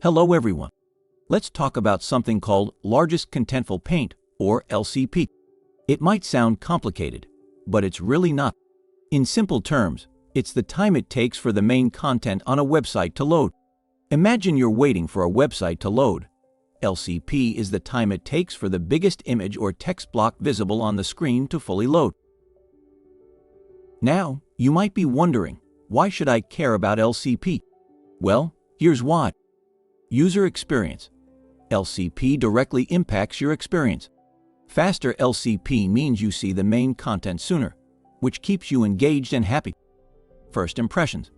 Hello everyone. Let's talk about something called Largest Contentful Paint, or LCP. It might sound complicated, but it's really not. In simple terms, it's the time it takes for the main content on a website to load. Imagine you're waiting for a website to load. LCP is the time it takes for the biggest image or text block visible on the screen to fully load. Now, you might be wondering, why should I care about LCP? Well, here's why. User experience. LCP directly impacts your experience. Faster LCP means you see the main content sooner, which keeps you engaged and happy. First impressions.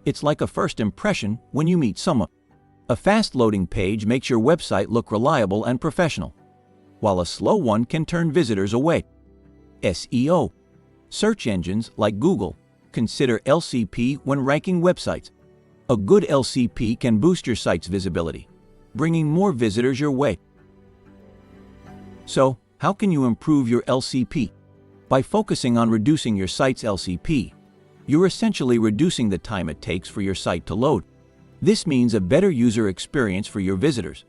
It's like a first impression when you meet someone. A fast-loading page makes your website look reliable and professional, while a slow one can turn visitors away. SEO. Search engines like Google consider LCP when ranking websites. A good LCP can boost your site's visibility, bringing more visitors your way. So, how can you improve your LCP? By focusing on reducing your site's LCP, you're essentially reducing the time it takes for your site to load. This means a better user experience for your visitors,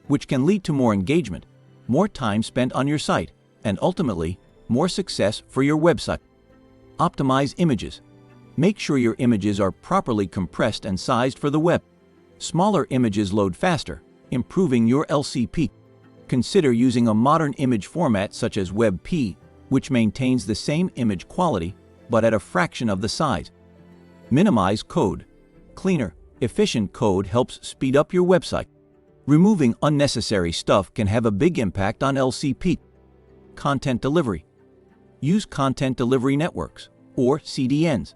which can lead to more engagement, more time spent on your site, and ultimately, more success for your website. Optimize images. Make sure your images are properly compressed and sized for the web. Smaller images load faster, improving your LCP. Consider using a modern image format such as WebP, which maintains the same image quality but at a fraction of the size. Minimize code. Cleaner, efficient code helps speed up your website. Removing unnecessary stuff can have a big impact on LCP. Content delivery. Use content delivery networks, or CDNs,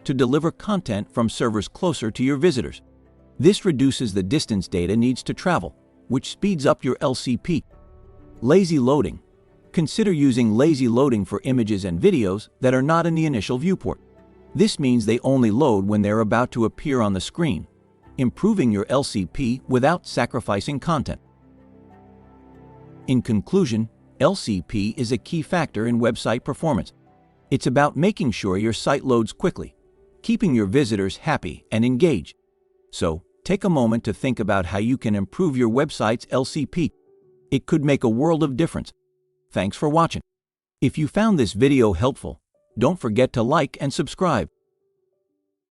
to deliver content from servers closer to your visitors. This reduces the distance data needs to travel, which speeds up your LCP. Lazy loading. Consider using lazy loading for images and videos that are not in the initial viewport. This means they only load when they're about to appear on the screen, improving your LCP without sacrificing content. In conclusion, LCP is a key factor in website performance. It's about making sure your site loads quickly, keeping your visitors happy and engaged. So, take a moment to think about how you can improve your website's LCP. It could make a world of difference. Thanks for watching. If you found this video helpful, don't forget to like and subscribe.